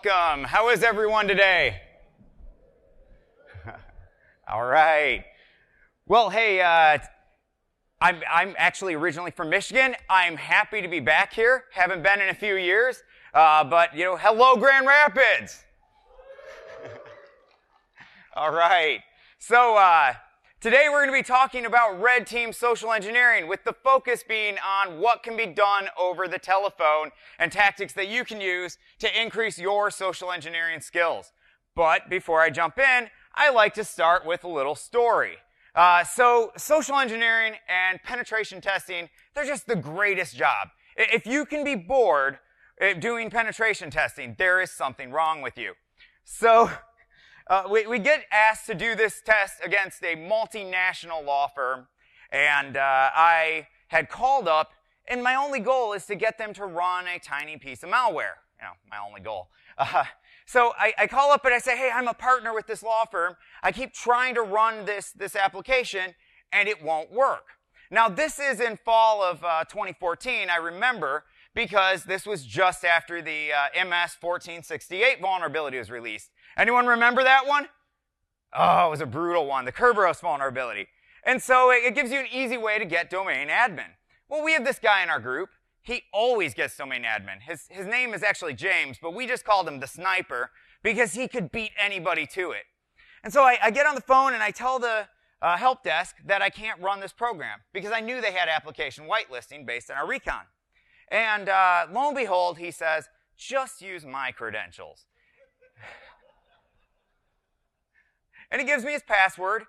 Welcome. How is everyone today? All right. Well, hey, I'm actually originally from Michigan. I'm happy to be back here. Haven't been in a few years, but hello, Grand Rapids. All right. So today we're going to be talking about red team social engineering, with the focus being on what can be done over the telephone and tactics that you can use to increase your social engineering skills. But before I jump in, I like to start with a little story. So social engineering and penetration testing, they're just the greatest job. If you can be bored doing penetration testing, there is something wrong with you. So we get asked to do this test against a multinational law firm, and I had called up, and my only goal is to get them to run a tiny piece of malware. My only goal. So I call up and I say, hey, I'm a partner with this law firm. I keep trying to run this application, and it won't work. Now, this is in fall of 2014, I remember, because this was just after the MS 1468 vulnerability was released. Anyone remember that one? Oh, it was a brutal one, the Kerberos vulnerability. And so it gives you an easy way to get domain admin. Well, we have this guy in our group. He always gets domain admin. His name is actually James, but we just called him the sniper because he could beat anybody to it. And so I get on the phone and I tell the help desk that I can't run this program because I knew they had application whitelisting based on our recon. And lo and behold, he says, just use my credentials. And he gives me his password,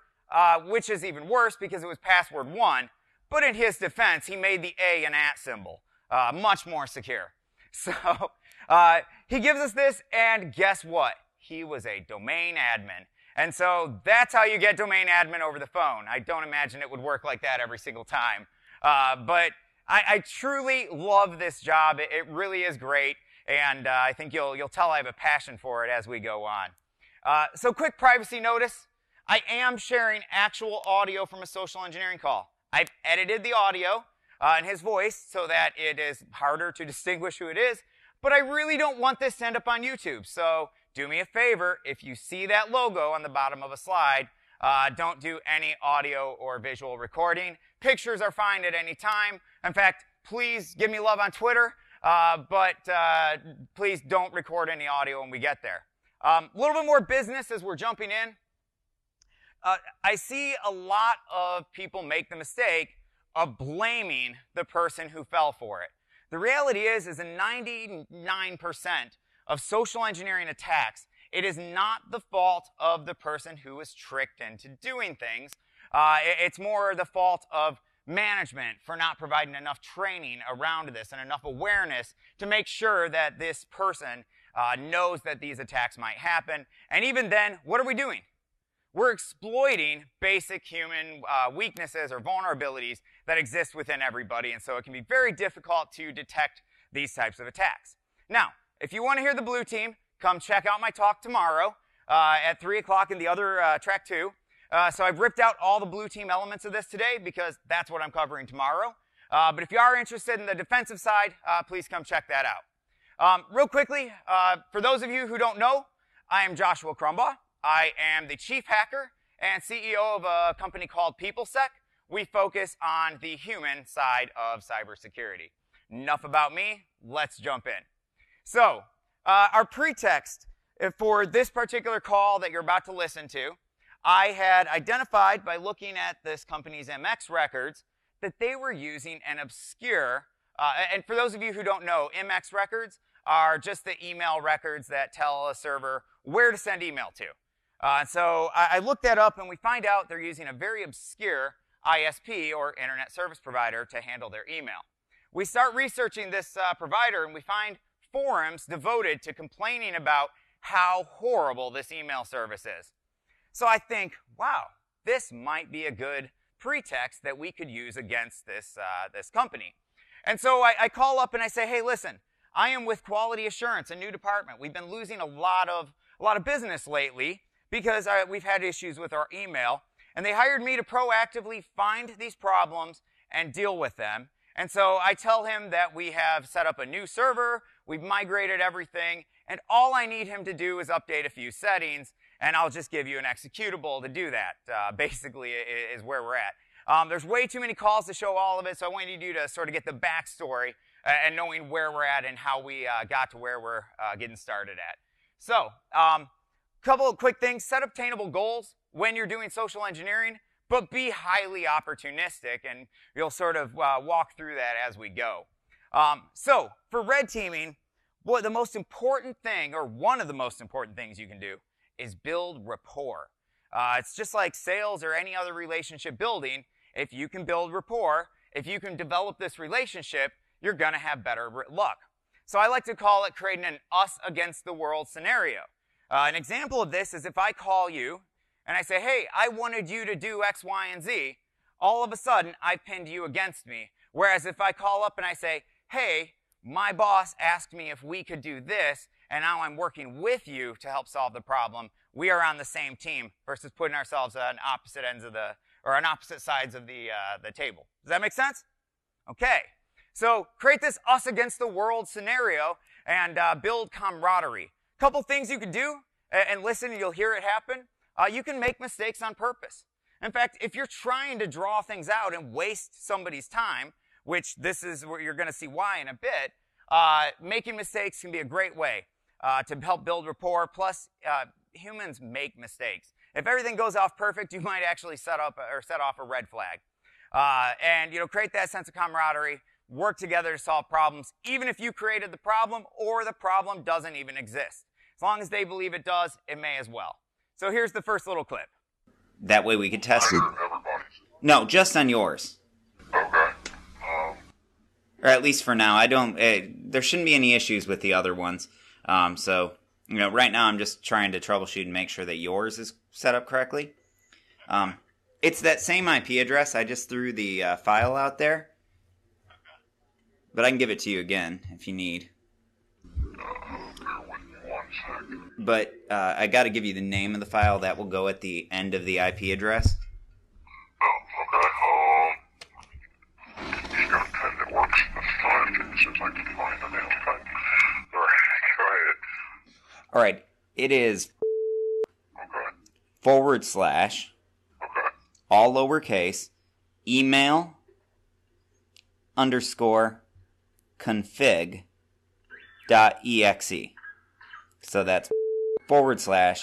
which is even worse because it was password 1. But in his defense, he made the A an @ symbol. Much more secure. So he gives us this, and guess what? He was a domain admin. And so that's how you get domain admin over the phone. I don't imagine it would work like that every single time. But I truly love this job. It really is great. And I think you'll tell I have a passion for it as we go on. So quick privacy notice. I am sharing actual audio from a social engineering call. I've edited the audio in his voice so that it is harder to distinguish who it is, but I really don't want this to end up on YouTube. So do me a favor, if you see that logo on the bottom of a slide, don't do any audio or visual recording. Pictures are fine at any time. In fact, please give me love on Twitter, but please don't record any audio when we get there. A little bit more business as we're jumping in. I see a lot of people make the mistake of blaming the person who fell for it. The reality is in 99% of social engineering attacks, it is not the fault of the person who was tricked into doing things. It's more the fault of management for not providing enough training around this and enough awareness to make sure that this person knows that these attacks might happen. And even then, what are we doing? We're exploiting basic human weaknesses or vulnerabilities that exist within everybody, and so it can be very difficult to detect these types of attacks. Now, if you want to hear the blue team, come check out my talk tomorrow at 3 o'clock in the other track 2. So I've ripped out all the blue team elements of this today because that's what I'm covering tomorrow. But if you are interested in the defensive side, please come check that out. Real quickly, for those of you who don't know, I am Joshua Crumbaugh. I am the chief hacker and CEO of a company called PeopleSec. We focus on the human side of cybersecurity. Enough about me. Let's jump in. So, our pretext for this particular call that you're about to listen to, I had identified by looking at this company's MX records that they were using an obscure, and for those of you who don't know, MX records are just the email records that tell a server where to send email to. So I looked that up, and we find out they're using a very obscure ISP, or Internet Service Provider, to handle their email. We start researching this provider, and we find forums devoted to complaining about how horrible this email service is. So I think, wow, this might be a good pretext that we could use against this company. And so I call up and I say, hey, listen, I am with Quality Assurance, a new department. We've been losing a lot of business lately because we've had issues with our email. And they hired me to proactively find these problems and deal with them. And so I tell him that we have set up a new server, we've migrated everything, and all I need him to do is update a few settings, and I'll just give you an executable to do that, basically is where we're at. There's way too many calls to show all of it, so I wanted you to sort of get the backstory and knowing where we're at and how we got to where we're getting started at. So, couple of quick things. Set obtainable goals when you're doing social engineering, but be highly opportunistic, and you'll sort of walk through that as we go. So, for red teaming, the most important thing, or one of the most important things you can do, is build rapport. It's just like sales or any other relationship building. If you can build rapport, if you can develop this relationship, you're going to have better luck. So I like to call it creating an us against the world scenario. An example of this is if I call you and I say, hey, I wanted you to do X, Y, and Z, all of a sudden I pinned you against me. Whereas if I call up and I say, hey, my boss asked me if we could do this, and now I'm working with you to help solve the problem, we are on the same team versus putting ourselves on opposite ends of on opposite sides of the table. Does that make sense? Okay. So create this us against the world scenario and build camaraderie. Couple things you can do, and listen, you'll hear it happen. You can make mistakes on purpose. In fact, if you're trying to draw things out and waste somebody's time, which this is where you're going to see why in a bit, making mistakes can be a great way to help build rapport. Plus, humans make mistakes. If everything goes off perfect, you might actually set off a red flag. And create that sense of camaraderie. Work together to solve problems, even if you created the problem or the problem doesn't even exist. As long as they believe it does, it may as well. So here's the first little clip. That way we could test it. No, just on yours. Okay. Or at least for now. I don't. There shouldn't be any issues with the other ones. So right now I'm just trying to troubleshoot and make sure that yours is set up correctly. It's that same IP address. I just threw the file out there. But I can give it to you again if you need. But I got to give you the name of the file. That will go at the end of the IP address. Oh, okay. You got a pen that works this time, since I can find the damn pen. All right, go ahead. All right. It is Okay. / all lowercase, email _ config.exe. So that's / email _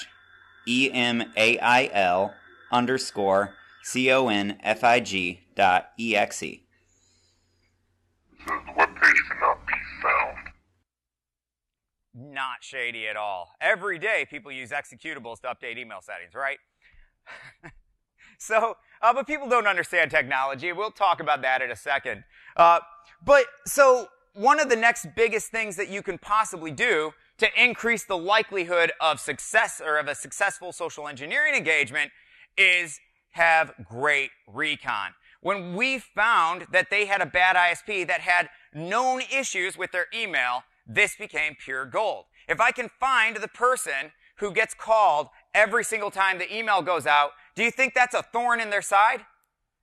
config.exe. So the web page cannot be found. Not shady at all. Every day people use executables to update email settings, right? So, but people don't understand technology. We'll talk about that in a second. So one of the next biggest things that you can possibly do to increase the likelihood of success or of a successful social engineering engagement is have great recon. When we found that they had a bad ISP that had known issues with their email, this became pure gold. If I can find the person who gets called every single time the email goes out, do you think that's a thorn in their side?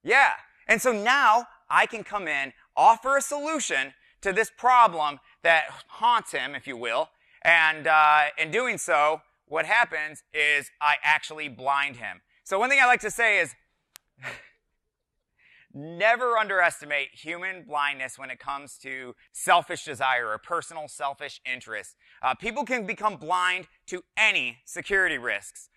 Yeah. And so now I can come in, offer a solution to this problem that haunts him, if you will, and in doing so, what happens is I actually blind him. So one thing I like to say is never underestimate human blindness when it comes to selfish desire or personal selfish interest. People can become blind to any security risks.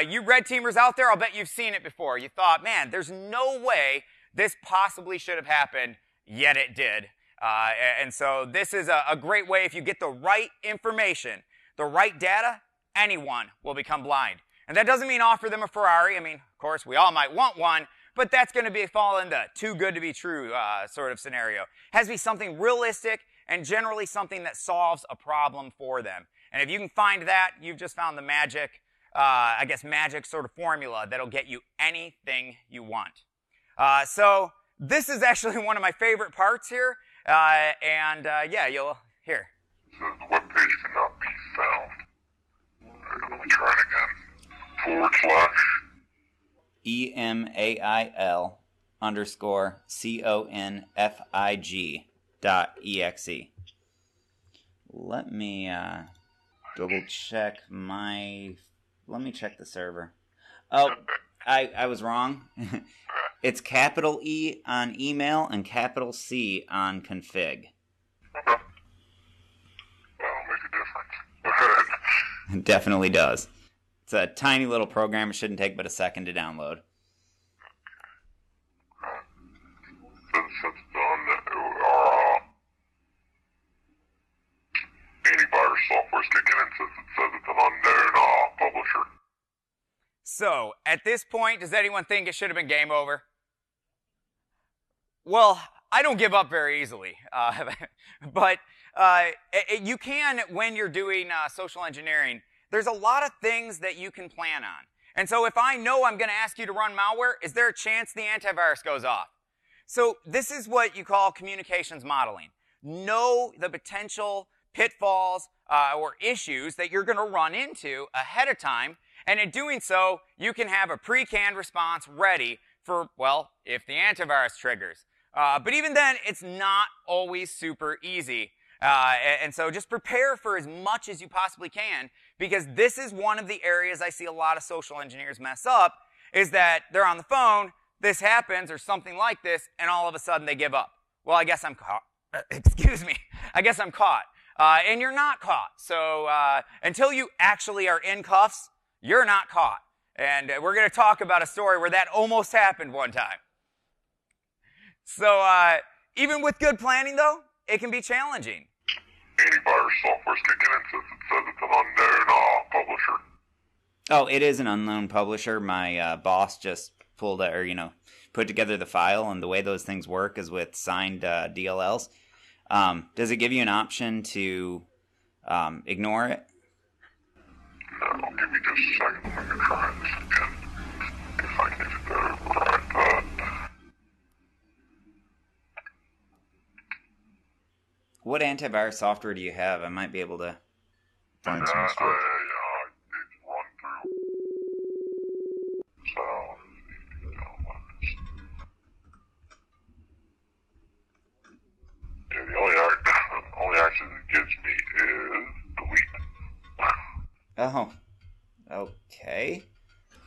You red teamers out there, I'll bet you've seen it before. You thought, man, there's no way this possibly should have happened, yet it did. And so this is a great way. If you get the right information, the right data, anyone will become blind. And that doesn't mean offer them a Ferrari. I mean, of course, we all might want one, but that's going to fall in the too good to be true sort of scenario. It has to be something realistic and generally something that solves a problem for them. And if you can find that, you've just found the magic, magic sort of formula that'll get you anything you want. So this is actually one of my favorite parts here. Yeah, you'll hear. So the web page cannot be found. Let me try it again. / email _ config.exe. Let me double check my... Let me check the server. Oh, I was wrong. It's capital E on email and capital C on config. Okay. That'll make a difference. It definitely does. It's a tiny little program. It shouldn't take but a second to download. Since it's done, antivirus software's kicking in since it says it's an unknown publisher. So, at this point, does anyone think it should have been game over? Well, I don't give up very easily. But you can, when you're doing social engineering, there's a lot of things that you can plan on. And so if I know I'm going to ask you to run malware, is there a chance the antivirus goes off? So this is what you call communications modeling. Know the potential pitfalls or issues that you're going to run into ahead of time. And in doing so, you can have a pre-canned response ready for, well, if the antivirus triggers. But even then, it's not always super easy. And so just prepare for as much as you possibly can, because this is one of the areas I see a lot of social engineers mess up, is that they're on the phone, this happens, or something like this, and all of a sudden they give up. Well, I guess I'm caught. Excuse me. I guess I'm caught. And you're not caught. So until you actually are in cuffs, you're not caught. And we're going to talk about a story where that almost happened one time. So even with good planning, though, it can be challenging. Antivirus software's kicking in since it says it's an unknown publisher. Oh, it is an unknown publisher. My boss just pulled put together the file, and the way those things work is with signed DLLs. Does it give you an option to ignore it? No, give me just a second. I'm going to try this again. If I can just override that. What antivirus software do you have? I might be able to find some stuff. It's run through. So, yeah, the only action it gives me is delete. Oh, okay.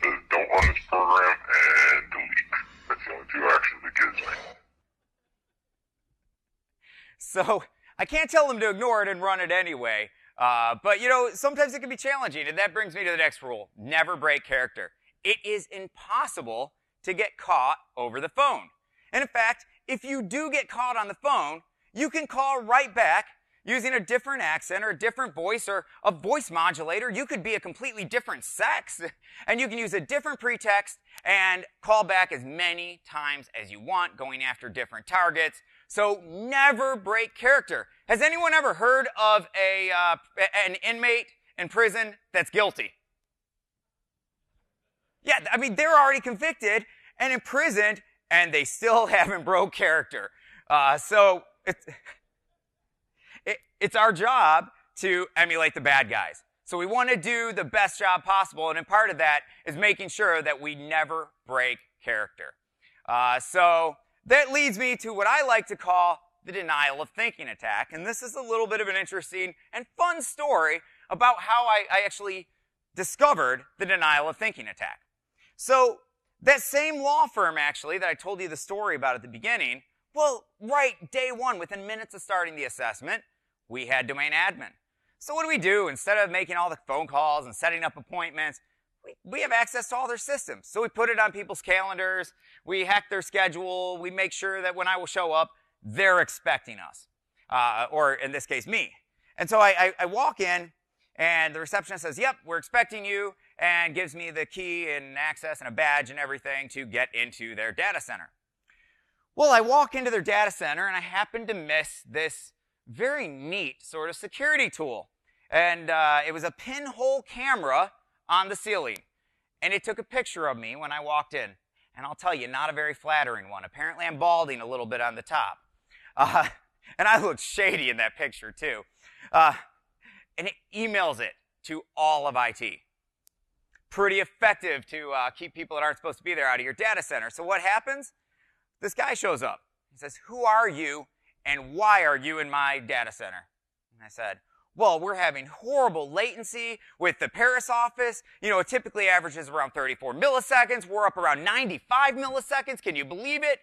Says don't run this program and delete. That's the only two actions it gives me. So I can't tell them to ignore it and run it anyway. But, sometimes it can be challenging. And that brings me to the next rule. Never break character. It is impossible to get caught over the phone. And in fact, if you do get caught on the phone, you can call right back using a different accent or a different voice or a voice modulator. You could be a completely different sex, and you can use a different pretext and call back as many times as you want, going after different targets. So never break character. Has anyone ever heard of an inmate in prison that's guilty? Yeah, I mean, they're already convicted and imprisoned, and they still haven't broke character. So it's our job to emulate the bad guys. So we want to do the best job possible, and in part of that is making sure that we never break character. So that leads me to what I like to call the denial of thinking attack, and this is a little bit of an interesting and fun story about how I actually discovered the denial of thinking attack. So that same law firm, actually, that I told you the story about at the beginning, well, right day one, within minutes of starting the assessment, we had domain admin. So what do? Instead of making all the phone calls and setting up appointments, we have access to all their systems. So we put it on people's calendars, we hack their schedule, we make sure that when I will show up, they're expecting us. Or in this case, me. And so I walk in, and the receptionist says, yep, we're expecting you, and gives me the key and access and a badge and everything to get into their data center. Well, I walk into their data center, and I happen to miss this very neat sort of security tool. And it was a pinhole camera on the ceiling. And it took a picture of me when I walked in. And I'll tell you, not a very flattering one. Apparently, I'm balding a little bit on the top. And I look shady in that picture, too. And it emails it to all of IT. Pretty effective to keep people that aren't supposed to be there out of your data center. So what happens? This guy shows up. He says, who are you, and why are you in my data center? And I said, well, we're having horrible latency with the Paris office. You know, it typically averages around 34 milliseconds. We're up around 95 milliseconds. Can you believe it?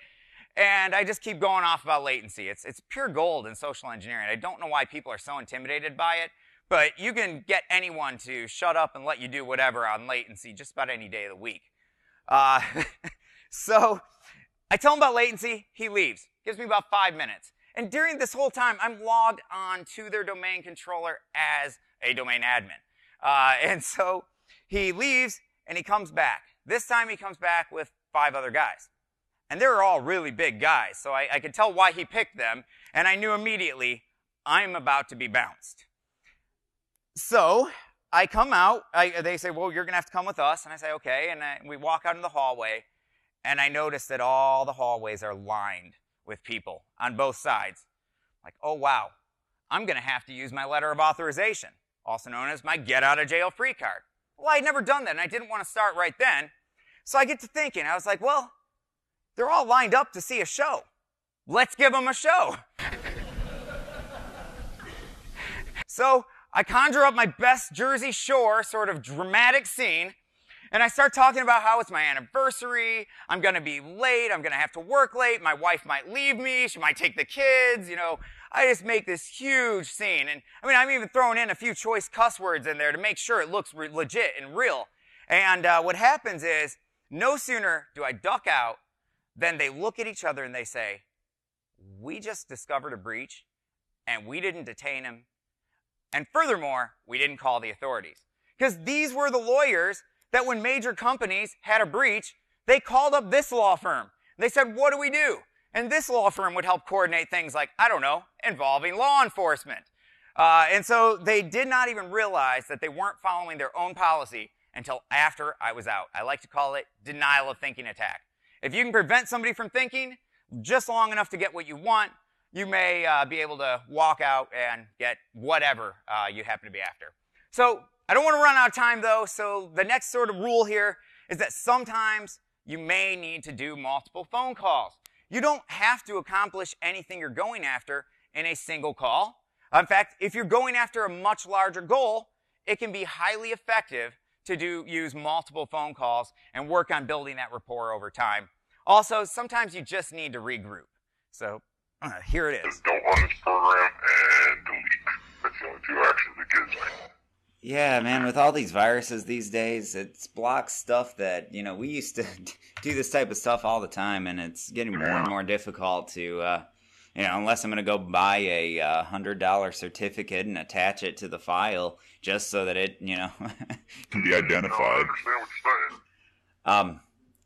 And I just keep going off about latency. It's pure gold in social engineering. I don't know why people are so intimidated by it, but you can get anyone to shut up and let you do whatever on latency just about any day of the week. So I tell him about latency. He leaves. Gives me about 5 minutes. And during this whole time, I'm logged on to their domain controller as a domain admin. And so he leaves and he comes back. This time he comes back with 5 other guys. And they're all really big guys, so I could tell why he picked them, and I knew immediately I'm about to be bounced. So I come out. They say, well, you're going to have to come with us. And I say, okay. And we walk out in the hallway, and I notice that all the hallways are lined with people on both sides. Like, oh, wow, I'm going to have to use my letter of authorization, also known as my get-out-of-jail-free card. Well, I'd never done that, and I didn't want to start right then. So I get to thinking. I was like, well, they're all lined up to see a show. Let's give them a show. So I conjure up my best Jersey Shore sort of dramatic scene, and I start talking about how it's my anniversary, I'm going to be late, I'm going to have to work late, my wife might leave me, she might take the kids, you know. I just make this huge scene, and I mean, I'm even throwing in a few choice cuss words in there to make sure it looks legit and real. And what happens is, no sooner do I duck out, then they look at each other and they say, we just discovered a breach, and we didn't detain him. And furthermore, we didn't call the authorities. Because these were the lawyers that when major companies had a breach, they called up this law firm. They said, what do we do? And this law firm would help coordinate things like, I don't know, involving law enforcement. And so they did not even realize that they weren't following their own policy until after I was out. I like to call it denial of thinking attack. If you can prevent somebody from thinking just long enough to get what you want, you may be able to walk out and get whatever you happen to be after. So I don't want to run out of time, though, so the next sort of rule here is that sometimes you may need to do multiple phone calls. You don't have to accomplish anything you're going after in a single call. In fact, if you're going after a much larger goal, it can be highly effective to use multiple phone calls and work on building that rapport over time. Also, sometimes you just need to regroup. So, here it is. Don't run this program and delete. That's the only 2 actions it gives me. Yeah, man, with all these viruses these days, it's blocks stuff that, you know, we used to do this type of stuff all the time, and it's getting more and more difficult to, you know, unless I'm going to go buy a $100 certificate and attach it to the file just so that it, you know, can be identified. No, I understand what you're saying.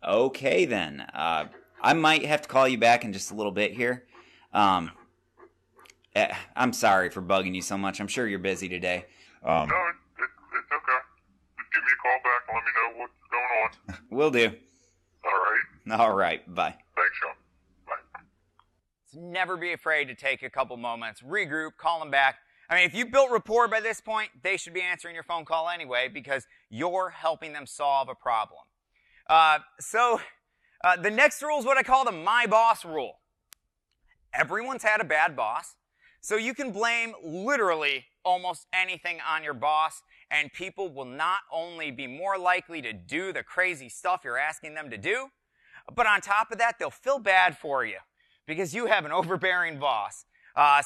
Okay then. I might have to call you back in just a little bit here. I'm sorry for bugging you so much. I'm sure you're busy today. No, it's okay. Just give me a call back and let me know what's going on. Will do. All right. All right. Bye. Thanks, Sean. Bye. So never be afraid to take a couple moments, regroup, call them back. I mean, if you built rapport by this point, they should be answering your phone call anyway because you're helping them solve a problem. The next rule is what I call the my boss rule. Everyone's had a bad boss, so you can blame literally almost anything on your boss, and people will not only be more likely to do the crazy stuff you're asking them to do, but on top of that, they'll feel bad for you because you have an overbearing boss.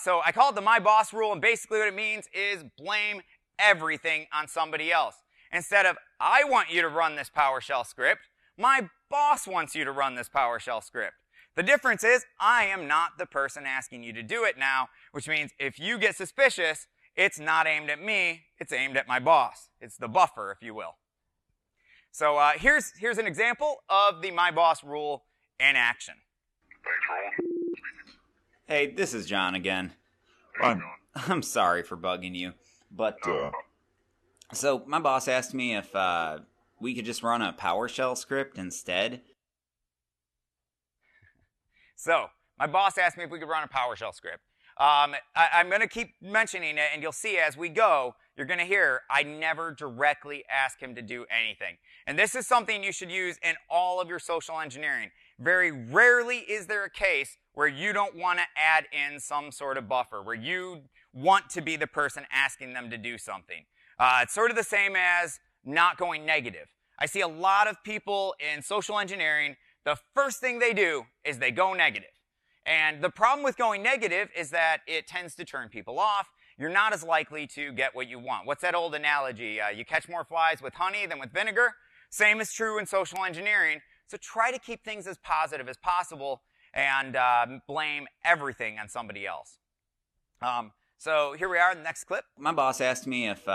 So I call it the my boss rule, and basically what it means is blame everything on somebody else. Instead of, I want you to run this PowerShell script, my boss wants you to run this PowerShell script. The difference is I am not the person asking you to do it now, which means if you get suspicious, it's not aimed at me, it's aimed at my boss. It's the buffer, if you will. So here's an example of the my boss rule in action. Thanks for holding. Hey, this is John again. I'm sorry for bugging you, but so my boss asked me if we could just run a PowerShell script instead. So my boss asked me if we could run a PowerShell script. I'm going to keep mentioning it, and you'll see as we go, you're going to hear I never directly ask him to do anything. And this is something you should use in all of your social engineering. Very rarely is there a case where you don't want to add in some sort of buffer, where you want to be the person asking them to do something. It's sort of the same as not going negative. I see a lot of people in social engineering, the first thing they do is they go negative. And the problem with going negative is that it tends to turn people off. You're not as likely to get what you want. What's that old analogy? You catch more flies with honey than with vinegar. Same is true in social engineering. So try to keep things as positive as possible and blame everything on somebody else. So here we are in the next clip. My boss asked me if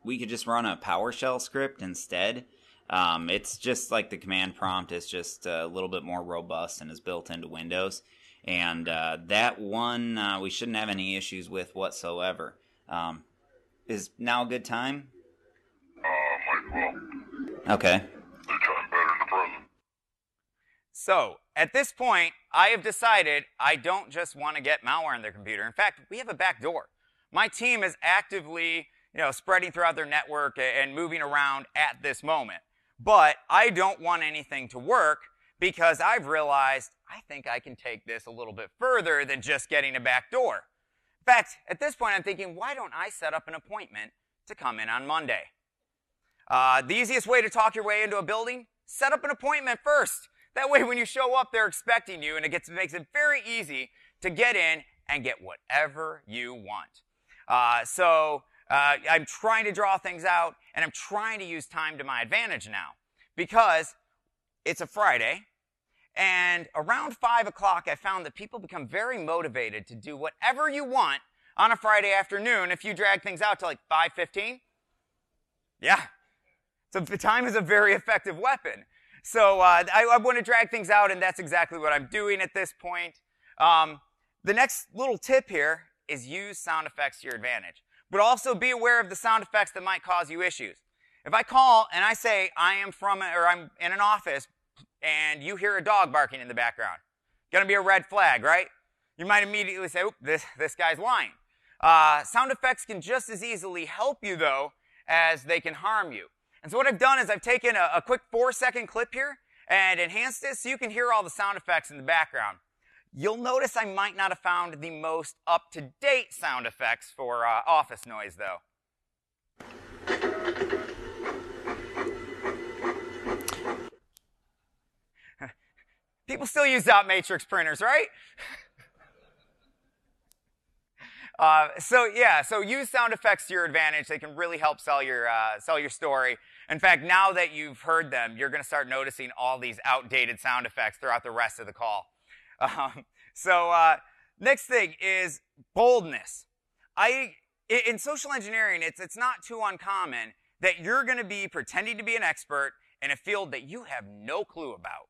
we could just run a PowerShell script instead. It's just like the command prompt is just a little bit more robust and is built into Windows. And that one we shouldn't have any issues with whatsoever. Is now a good time? Might well. Okay. They time better in the present. So at this point, I have decided I don't just want to get malware on their computer. In fact, we have a back door. My team is actively, spreading throughout their network and moving around at this moment. But I don't want anything to work because I've realized I think I can take this a little bit further than just getting a back door. In fact, at this point, I'm thinking, why don't I set up an appointment to come in on Monday? The easiest way to talk your way into a building, set up an appointment first. That way, when you show up, they're expecting you, and it makes it very easy to get in and get whatever you want. I'm trying to draw things out, and I'm trying to use time to my advantage now because it's a Friday, and around 5 o'clock, I found that people become very motivated to do whatever you want on a Friday afternoon if you drag things out to like 5:15. Yeah. So the time is a very effective weapon. So I want to drag things out, and that's exactly what I'm doing at this point. The next little tip here is use sound effects to your advantage. But also be aware of the sound effects that might cause you issues. If I call and I say I'm in an office and you hear a dog barking in the background, gonna be a red flag, right? You might immediately say, oop, this guy's lying. Sound effects can just as easily help you, though, as they can harm you. And so what I've done is I've taken a quick 4-second clip here and enhanced it so you can hear all the sound effects in the background. You'll notice I might not have found the most up-to-date sound effects for office noise, though. People still use dot matrix printers, right? So use sound effects to your advantage. They can really help sell your story. In fact, now that you've heard them, you're going to start noticing all these outdated sound effects throughout the rest of the call. Next thing is boldness. In social engineering, it's not too uncommon that you're going to be pretending to be an expert in a field that you have no clue about.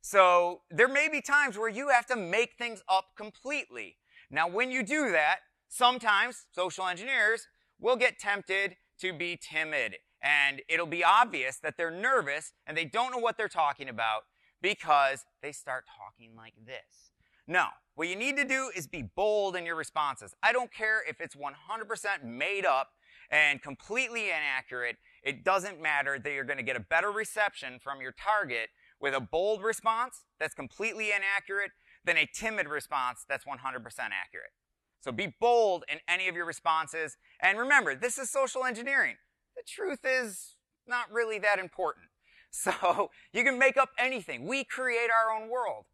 So there may be times where you have to make things up completely. Now, when you do that, sometimes social engineers will get tempted to be timid, and it'll be obvious that they're nervous and they don't know what they're talking about because they start talking like this. No, what you need to do is be bold in your responses. I don't care if it's 100% made up and completely inaccurate. It doesn't matter that you're going to get a better reception from your target with a bold response that's completely inaccurate than a timid response that's 100% accurate. So be bold in any of your responses. And remember, this is social engineering. The truth is not really that important. So you can make up anything. We create our own world.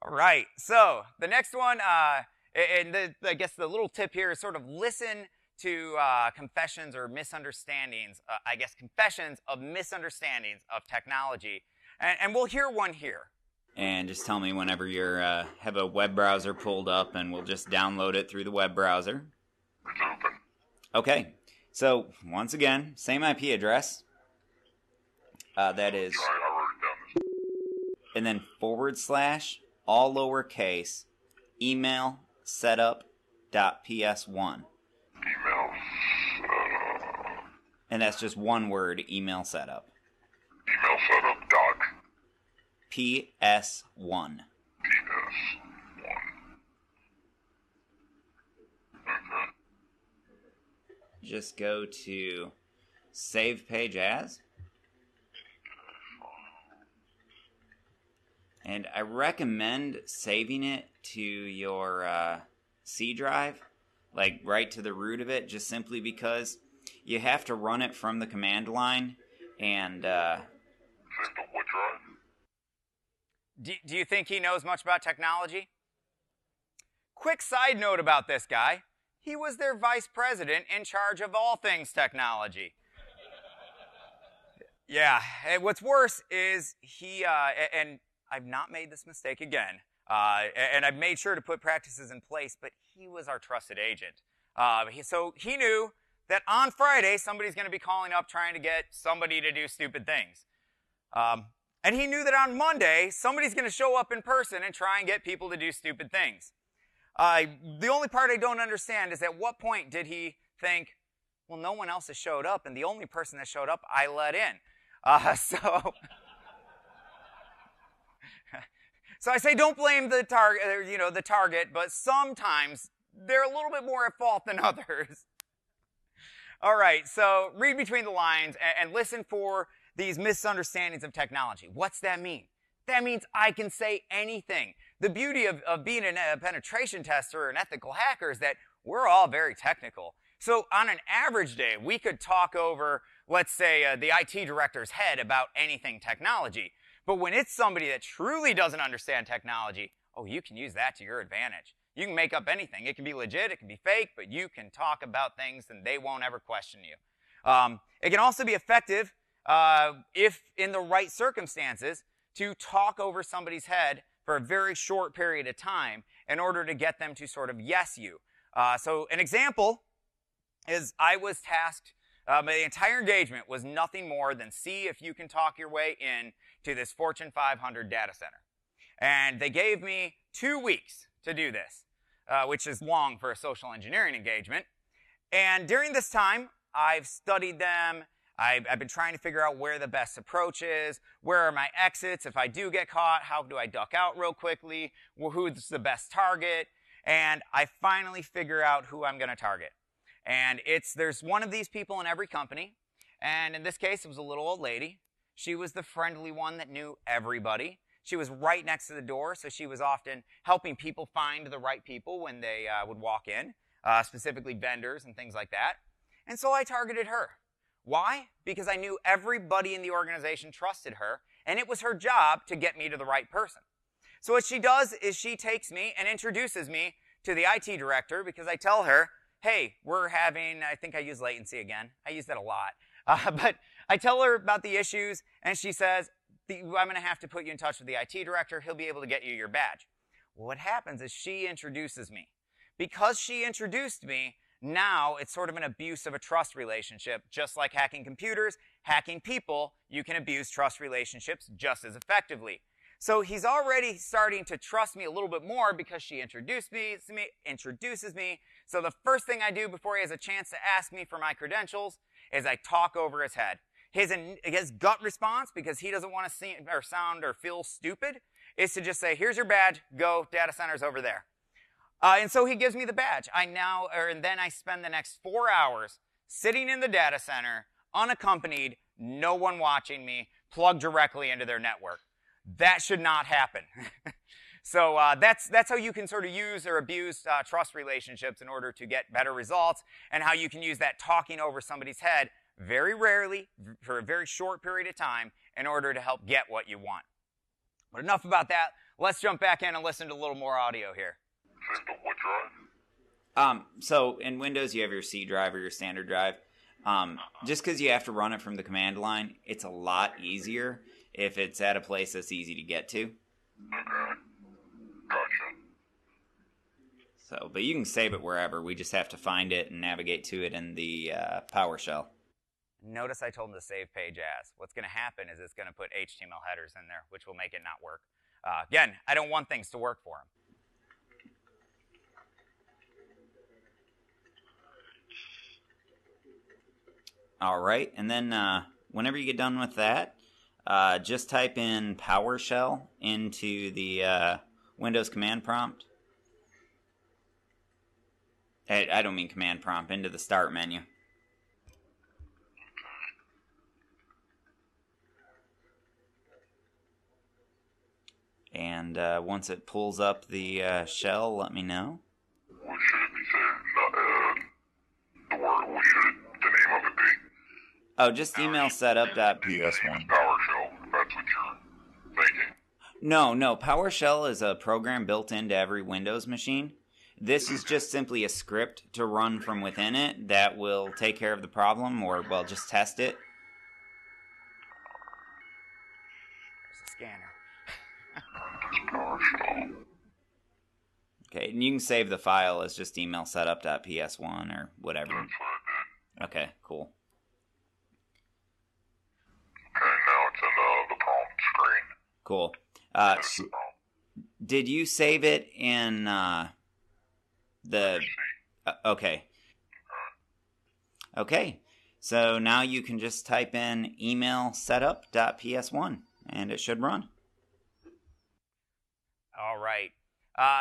All right, so the next one, I guess the little tip here is sort of listen to confessions or misunderstandings, confessions of misunderstandings of technology. And we'll hear one here. And just tell me whenever you have a web browser pulled up, and we'll just download it through the web browser. It's open. Okay, so once again, same IP address. That is, I wrote it down. and then /, all lowercase, email setup.ps1. Email And that's just one word, email setup. Email setup dot PS1. PS1. Okay. Just go to save page as. And I recommend saving it to your C drive, like right to the root of it, just simply because you have to run it from the command line. And Save the what drive? Do you think he knows much about technology? Quick side note about this guy. He was their vice president in charge of all things technology. Yeah, and what's worse is he, and I've not made this mistake again, and I've made sure to put practices in place, but he was our trusted agent. So he knew that on Friday, somebody's going to be calling up trying to get somebody to do stupid things. And he knew that on Monday, somebody's going to show up in person and try and get people to do stupid things. The only part I don't understand is at what point did he think, well, no one else has showed up, and the only person that showed up, I let in. So I say don't blame the target, but sometimes they're a little bit more at fault than others. All right, so read between the lines and listen for these misunderstandings of technology. What's that mean? That means I can say anything. The beauty of being a penetration tester or an ethical hacker is that we're all very technical. So on an average day, we could talk over, let's say, the IT director's head about anything technology. But when it's somebody that truly doesn't understand technology, oh, you can use that to your advantage. You can make up anything. It can be legit, it can be fake, but you can talk about things and they won't ever question you. It can also be effective if in the right circumstances to talk over somebody's head for a very short period of time in order to get them to sort of yes you. So an example is I was tasked, the entire engagement was nothing more than see if you can talk your way in to this Fortune 500 data center. And they gave me 2 weeks to do this, which is long for a social engineering engagement. And during this time, I've studied them. I've been trying to figure out where the best approach is, where are my exits, if I do get caught, how do I duck out real quickly, who's the best target, and I finally figure out who I'm going to target. And there's one of these people in every company, and in this case, it was a little old lady. She was the friendly one that knew everybody. She was right next to the door, so she was often helping people find the right people when they would walk in, specifically vendors and things like that. And so I targeted her. Why? Because I knew everybody in the organization trusted her, and it was her job to get me to the right person. So what she does is she takes me and introduces me to the IT director because I tell her, hey, we're having, I think I use latency again. I use that a lot. But I tell her about the issues, and she says, I'm going to have to put you in touch with the IT director. He'll be able to get you your badge. Well, what happens is she introduces me. Because she introduced me, now it's sort of an abuse of a trust relationship. Just like hacking computers, hacking people, you can abuse trust relationships just as effectively. So he's already starting to trust me a little bit more because she introduces me. So the first thing I do before he has a chance to ask me for my credentials is I talk over his head. His gut response, because he doesn't want to see or sound or feel stupid, is to just say, here's your badge, go, data center's over there. And so he gives me the badge. And then I spend the next 4 hours sitting in the data center, unaccompanied, no one watching me, plugged directly into their network. That should not happen. So that's how you can sort of use or abuse trust relationships in order to get better results, and how you can use that talking over somebody's head very rarely for a very short period of time in order to help get what you want. But enough about that. Let's jump back in and listen to a little more audio here. Save the what drive? So in Windows, you have your C drive or your standard drive. Just because you have to run it from the command line, it's a lot easier if it's at a place that's easy to get to. Okay. Gotcha. So, but you can save it wherever. We just have to find it and navigate to it in the PowerShell. Notice I told him to save page as. What's going to happen is it's going to put HTML headers in there, which will make it not work. Again, I don't want things to work for him. All right, and then whenever you get done with that, just type in PowerShell into the Windows command prompt. I don't mean command prompt, into the start menu. and once it pulls up the shell, let me know. What should it be said? The word, what should the name of it be? Oh, just email setup.ps1. PowerShell, that's what you're thinking. No, PowerShell is a program built into every Windows machine. This is just simply a script to run from within it that will take care of the problem, or, well, just test it. There's a scanner. PowerShell. Okay, and you can save the file as just email setup.ps1 or whatever. That's what I did. Okay, cool. Okay, now it's in the prompt screen. Cool. That's the prompt. Did you save it in the... okay. Okay, so now you can just type in email setup.ps1 and it should run. All right.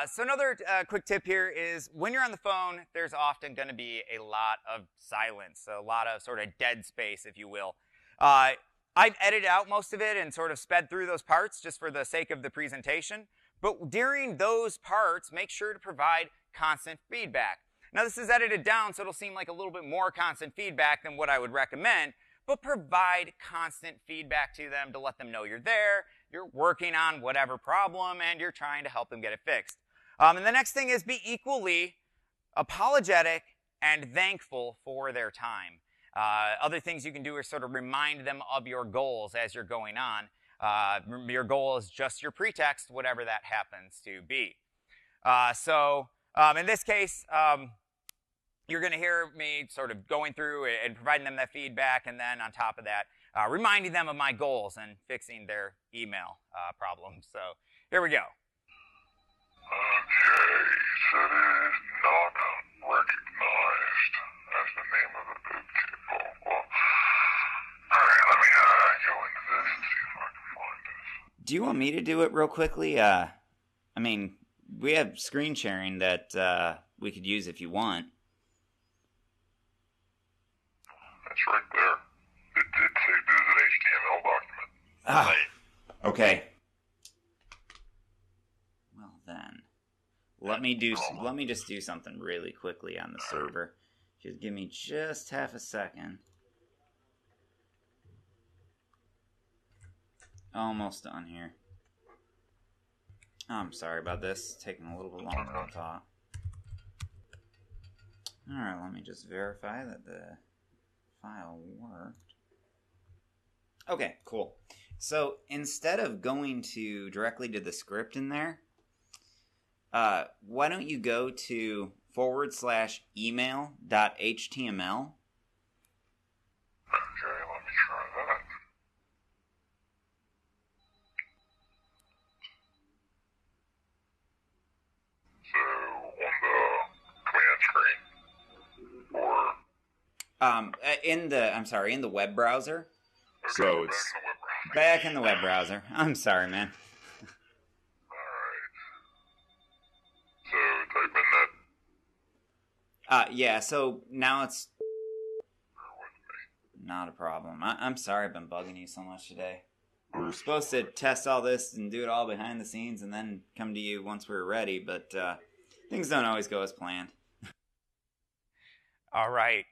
So another quick tip here is when you're on the phone, there's often going to be a lot of silence, a lot of sort of dead space, if you will. I've edited out most of it and sort of sped through those parts just for the sake of the presentation. But during those parts, make sure to provide constant feedback. Now, this is edited down, so it'll seem like a little bit more constant feedback than what I would recommend, but provide constant feedback to them to let them know you're there, you're working on whatever problem, and you're trying to help them get it fixed. And the next thing is be equally apologetic and thankful for their time. Other things you can do are sort of remind them of your goals as you're going on. Your goal is just your pretext, whatever that happens to be. In this case, you're going to hear me sort of going through and providing them that feedback, and then on top of that, reminding them of my goals and fixing their email problems. So here we go. Okay, said it is not recognized as the name of the big table. Well, alright, let me go into this and see if I can find this. Do you want me to do it real quickly? I mean, we have screen sharing that we could use if you want. That's right there. It did say this is an HTML document. Ah, okay. Well then, let me just do something really quickly on the server. Just give me just half a second. Almost done here. I'm sorry about this. It's taking a little bit longer than I thought. Alright, let me just verify that the file worked. Okay, cool. So instead of going directly to the script in there, why don't you go to /email.html. Okay, let me try that. So, on the command screen, or... in the web browser. Okay, So it's back in the web browser. I'm sorry, man. Alright. So, type in that. Yeah, so now it's Bear with me. not a problem. I'm sorry I've been bugging you so much today. We were supposed to test all this and do it all behind the scenes and then come to you once we were ready, but things don't always go as planned. All right.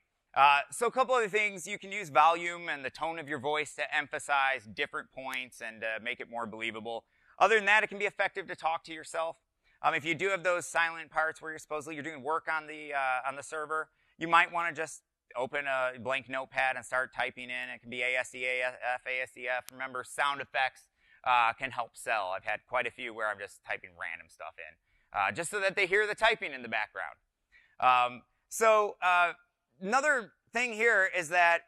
So a couple other things. You can use volume and the tone of your voice to emphasize different points and make it more believable. Other than that, it can be effective to talk to yourself. If you do have those silent parts where you're doing work on the server, you might want to just open a blank notepad and start typing in. It can be ASDAF, ASDF. Remember, sound effects can help sell. I've had quite a few where I'm just typing random stuff in, just so that they hear the typing in the background. Another thing here is that,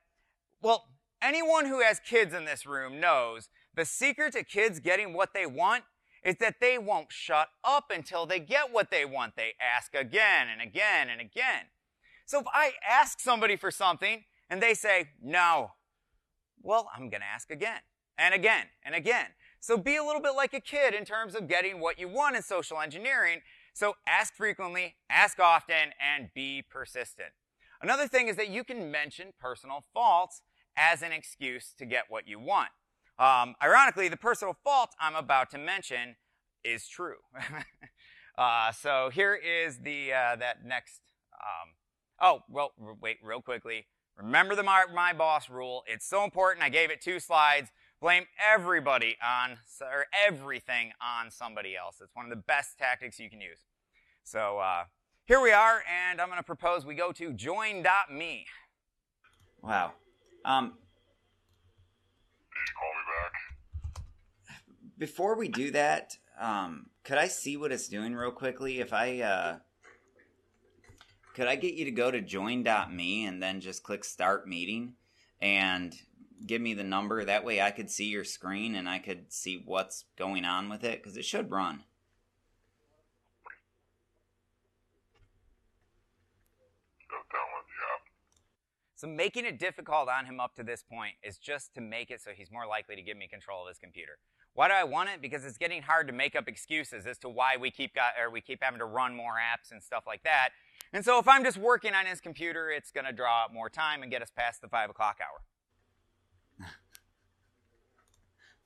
well, anyone who has kids in this room knows the secret to kids getting what they want is that they won't shut up until they get what they want. They ask again and again and again. So if I ask somebody for something and they say, no, well, I'm going to ask again and again and again. So be a little bit like a kid in terms of getting what you want in social engineering. So ask frequently, ask often, and be persistent. Another thing is that you can mention personal faults as an excuse to get what you want. Ironically, the personal fault I'm about to mention is true. So here is the that next. Oh, well, wait, real quickly. Remember the my boss rule. It's so important. I gave it 2 slides. Blame everybody on, or everything on somebody else. It's one of the best tactics you can use. So here we are, and I'm going to propose we go to join.me. Wow. Did you call me back? Before we do that, could I see what it's doing real quickly? If I, could I get you to go to join.me and then just click start meeting and give me the number? That way I could see your screen and I could see what's going on with it, because it should run. So making it difficult on him up to this point is just to make it so he's more likely to give me control of his computer. Why do I want it? Because it's getting hard to make up excuses as to why we keep having to run more apps and stuff like that. And so if I'm just working on his computer, it's going to draw out more time and get us past the 5 o'clock hour.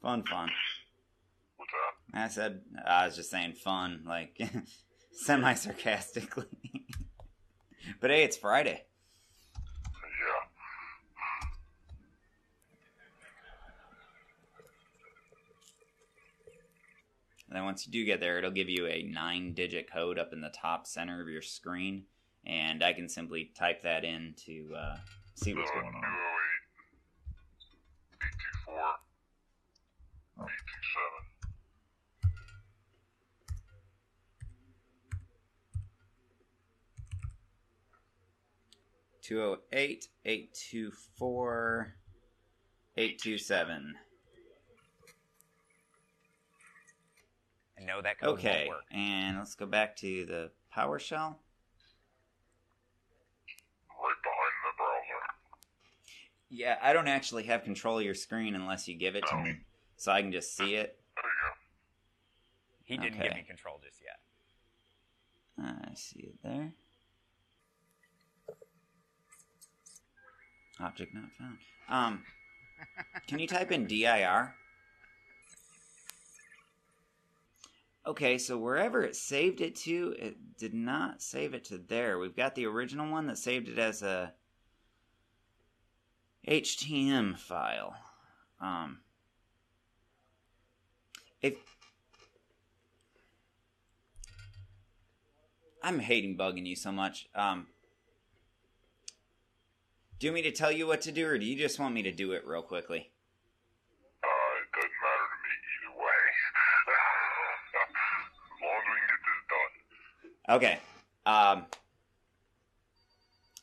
Fun. What's that? I was just saying fun, like, semi-sarcastically. But hey, it's Friday. Yeah. And then once you do get there, it'll give you a 9-digit code up in the top center of your screen, and I can simply type that in to see what's going on. 208 824 827. 208-824-827. And no, that code Okay, won't work. and let's go back to the PowerShell. Right behind the browser. Yeah, I don't actually have control of your screen unless you give it to me, so I can just see it. There you go. He didn't Okay. give me control just yet. I see it there. Object not found. Can you type in dir? Okay, so wherever it saved it to, it did not save it to there. We've got the original one that saved it as a HTML file. If I'm hating bugging you so much. Do you want me to tell you what to do, or do you just want me to do it real quickly? It doesn't matter to me either way. As long as we can get this done. Okay.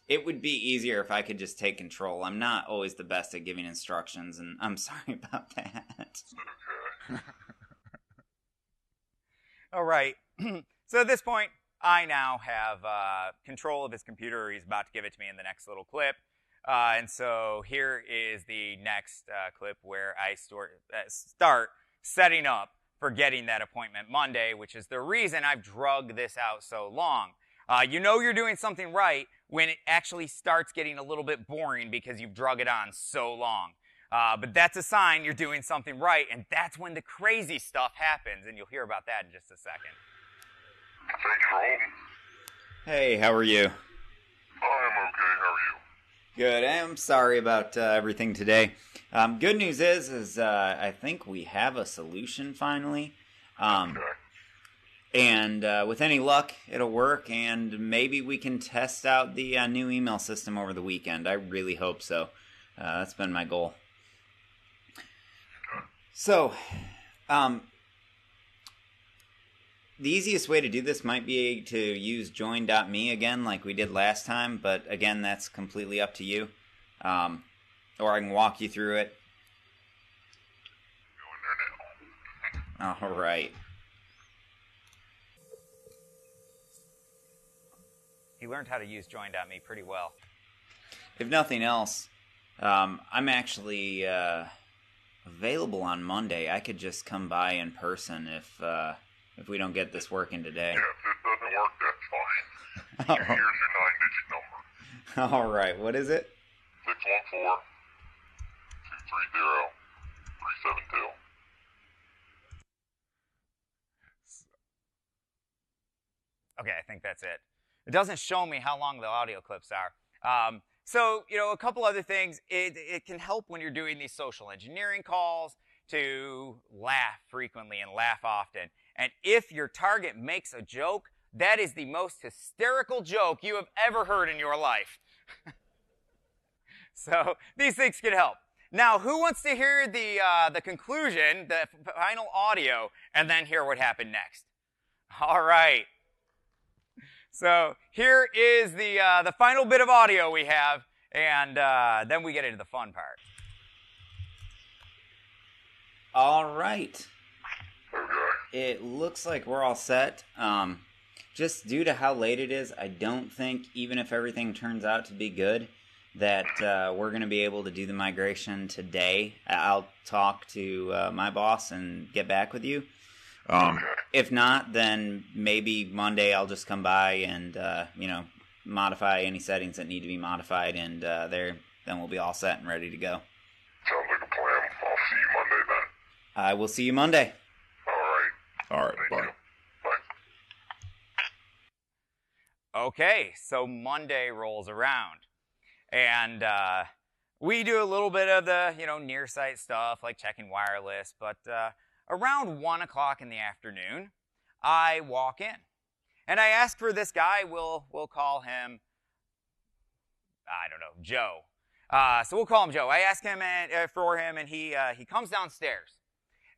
It would be easier if I could just take control. I'm not always the best at giving instructions, and I'm sorry about that. Okay. All right. So at this point, I now have control of his computer. He's about to give it to me in the next little clip. And so here is the next clip where I start setting up for getting that appointment Monday, which is the reason I've drugged this out so long. You know you're doing something right when it actually starts getting a little bit boring because you've drug it on so long. But that's a sign you're doing something right, and that's when the crazy stuff happens, and you'll hear about that in just a second. Thanks for holding. Hey, how are you? I'm okay. How are you? Good. I'm sorry about everything today. Good news is I think we have a solution finally. Okay. And with any luck, it'll work, and maybe we can test out the new email system over the weekend. I really hope so. That's been my goal. So, the easiest way to do this might be to use join.me again like we did last time, but again, that's completely up to you. Or I can walk you through it. Going there now. All right. He learned how to use join.me pretty well. If nothing else, I'm actually available on Monday. I could just come by in person if we don't get this working today. Yeah, if it doesn't work, that's fine. Here's your 9-digit number. All right, what is it? 614-230-372. think that's it. It doesn't show me how long the audio clips are. So, a couple other things. It can help when you're doing these social engineering calls to laugh frequently and laugh often. And if your target makes a joke, that is the most hysterical joke you have ever heard in your life. So these things can help. Now, who wants to hear the conclusion, the final audio, and then hear what happened next? All right. So here is the final bit of audio we have, and then we get into the fun part. All right. It looks like we're all set. Just due to how late it is, I don't think, even if everything turns out to be good, that we're going to be able to do the migration today. I'll talk to my boss and get back with you. If not, then maybe Monday I'll just come by and, modify any settings that need to be modified, and then we'll be all set and ready to go. Sounds like a plan. I'll see you Monday then. I will see you Monday. All right. Bye. Thank you. Bye. Okay, so Monday rolls around. And we do a little bit of the, near site stuff, like checking wireless. But around 1 o'clock in the afternoon, I walk in. And I ask for this guy. We'll call him, I don't know, Joe. So we'll call him Joe. I ask him for him, and he comes downstairs.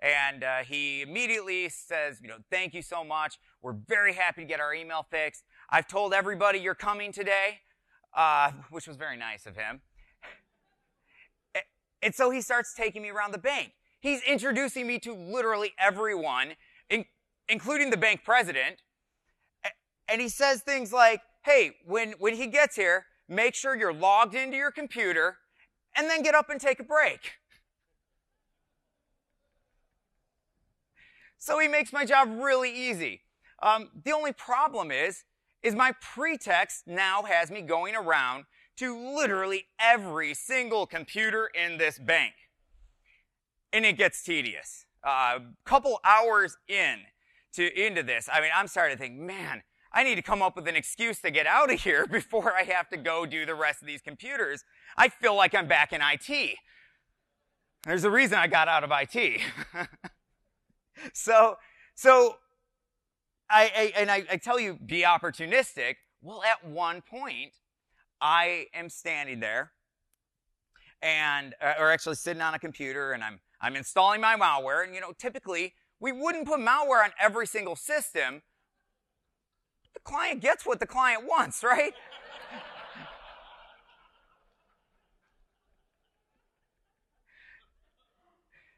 And he immediately says, thank you so much. We're very happy to get our email fixed. I've told everybody you're coming today. Which was very nice of him. And so he starts taking me around the bank. He's introducing me to literally everyone, including the bank president. And he says things like, hey, when he gets here, make sure you're logged into your computer, and then get up and take a break. So he makes my job really easy. The only problem is my pretext now has me going around to literally every single computer in this bank. And it gets tedious. Couple hours into this, I'm starting to think, man, I need to come up with an excuse to get out of here before I have to go do the rest of these computers. I feel like I'm back in IT. There's a reason I got out of IT. So I tell you, be opportunistic. Well, at one point, I am standing there, or actually sitting on a computer, and I'm installing my malware. And typically we wouldn't put malware on every single system. The client gets what the client wants, right?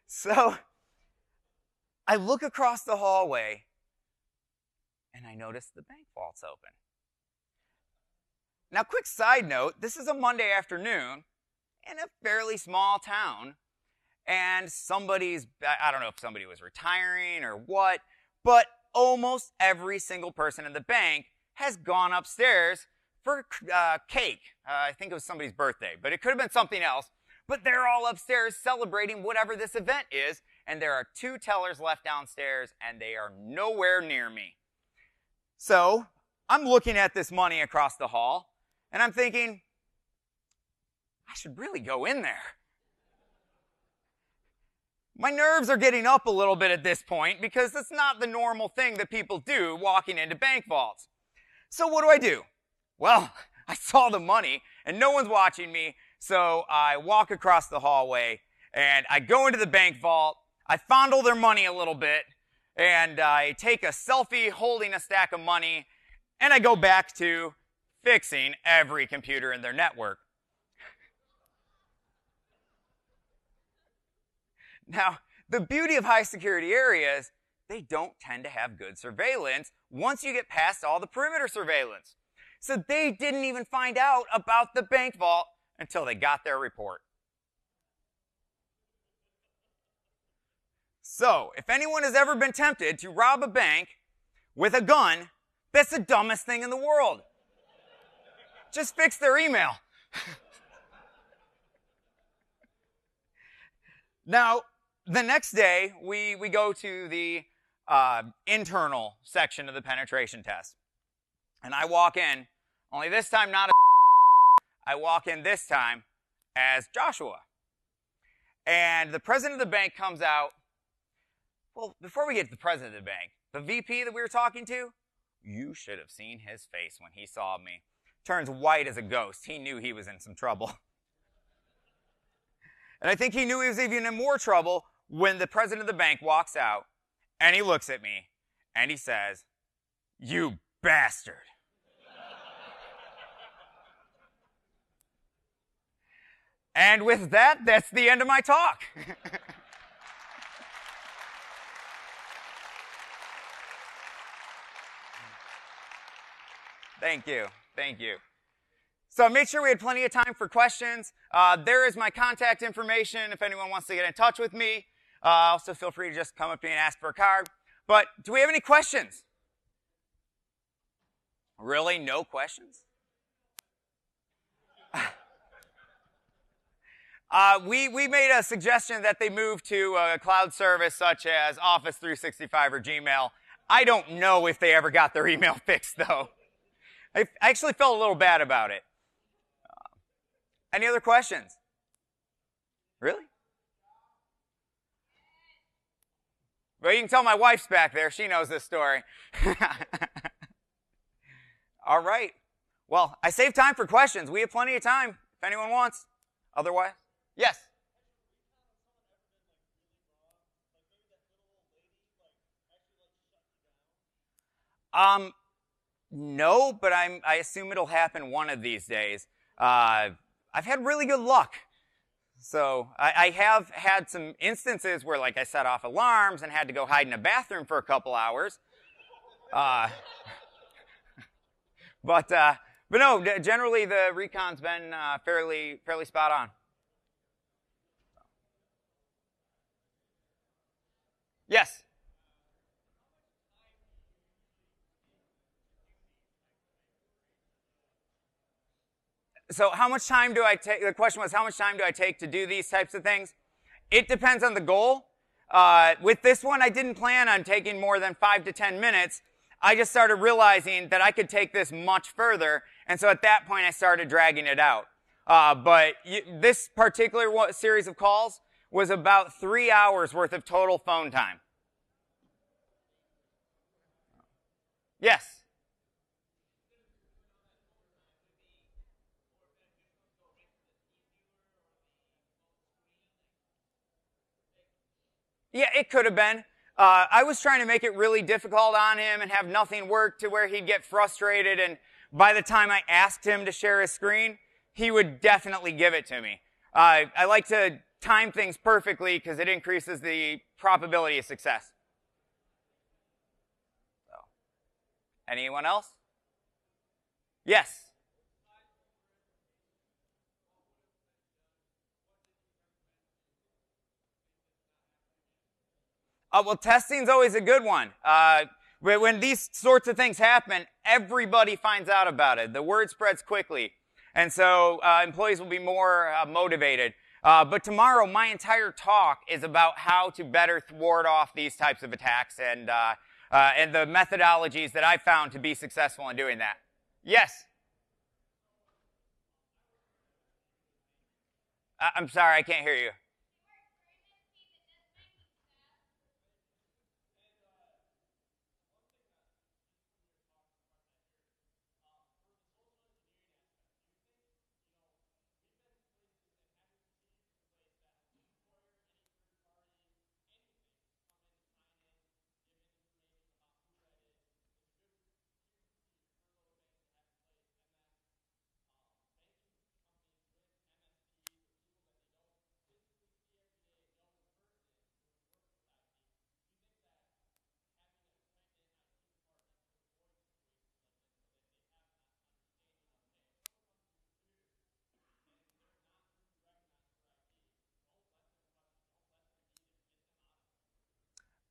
So I look across the hallway, and I notice the bank vault's open. Now, quick side note, this is a Monday afternoon in a fairly small town, and I don't know if somebody was retiring or what, but almost every single person in the bank has gone upstairs for cake. I think it was somebody's birthday, but it could have been something else. But they're all upstairs celebrating whatever this event is, and there are 2 tellers left downstairs, and they are nowhere near me. So I'm looking at this money across the hall, and I'm thinking, I should really go in there. My nerves are getting up a little bit at this point because it's not the normal thing that people do walking into bank vaults. So what do? Well, I saw the money, and no one's watching me, so I walk across the hallway, and I go into the bank vault. I fondle their money a little bit, and I take a selfie holding a stack of money, and I go back to fixing every computer in their network. Now, the beauty of high security areas, they don't tend to have good surveillance once you get past all the perimeter surveillance. So they didn't even find out about the bank vault until they got their report. So, if anyone has ever been tempted to rob a bank with a gun, that's the dumbest thing in the world. Just fix their email. Now, the next day, we go to the internal section of the penetration test. And I walk in, only this time not as I walk in this time as Joshua. And the president of the bank comes out. Well, before we get to the president of the bank, the VP that we were talking to, you should have seen his face when he saw me. Turns white as a ghost. He knew he was in some trouble. And I think he knew he was even in more trouble when the president of the bank walks out and he looks at me and he says, "You bastard." And with that, that's the end of my talk. Thank you. Thank you. So I made sure we had plenty of time for questions. There is my contact information if anyone wants to get in touch with me. Also, feel free to just come up to me and ask for a card. But do we have any questions? Really? No questions? We made a suggestion that they move to a cloud service such as Office 365 or Gmail. I don't know if they ever got their email fixed, though. I actually felt a little bad about it. Any other questions? Really? Well, you can tell my wife's back there. She knows this story. All right. Well, I saved time for questions. We have plenty of time if anyone wants. Otherwise, yes. No, but I assume it'll happen one of these days. I've had really good luck. So I have had some instances where, like, I set off alarms and had to go hide in a bathroom for a couple hours. But no, generally the recon's been fairly spot on. Yes. So how much time do I take? The question was, how much time do I take to do these types of things? It depends on the goal. With this one, I didn't plan on taking more than 5 to 10 minutes. I just started realizing that I could take this much further. And so at that point, I started dragging it out. But this particular series of calls was about 3 hours worth of total phone time. Yes. Yeah, it could have been. I was trying to make it really difficult on him and have nothing work to where he'd get frustrated, and by the time I asked him to share his screen, he would definitely give it to me. I like to time things perfectly because it increases the probability of success. So, anyone else? Yes. Well, testing's always a good one. When these sorts of things happen, everybody finds out about it. The word spreads quickly. And so employees will be more motivated. But tomorrow, my entire talk is about how to better thwart off these types of attacks and the methodologies that I've found to be successful in doing that. Yes? I'm sorry, I can't hear you.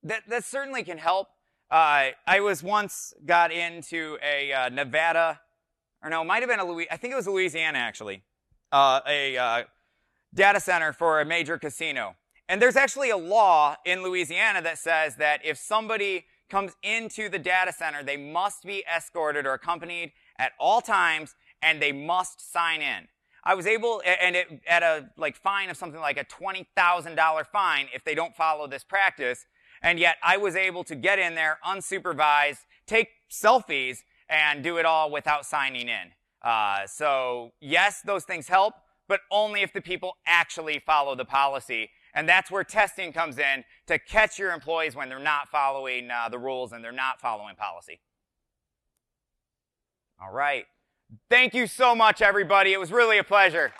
That certainly can help. I was once got into a Nevada, or no, it might have been I think it was Louisiana actually, a data center for a major casino. And there's actually a law in Louisiana that says that if somebody comes into the data center, they must be escorted or accompanied at all times, and they must sign in. I was able, and at a fine of something like a $20,000 fine if they don't follow this practice, and yet I was able to get in there unsupervised, take selfies, and do it all without signing in. So yes, those things help, but only if the people actually follow the policy. And that's where testing comes in to catch your employees when they're not following the rules and they're not following policy. All right. Thank you so much, everybody. It was really a pleasure.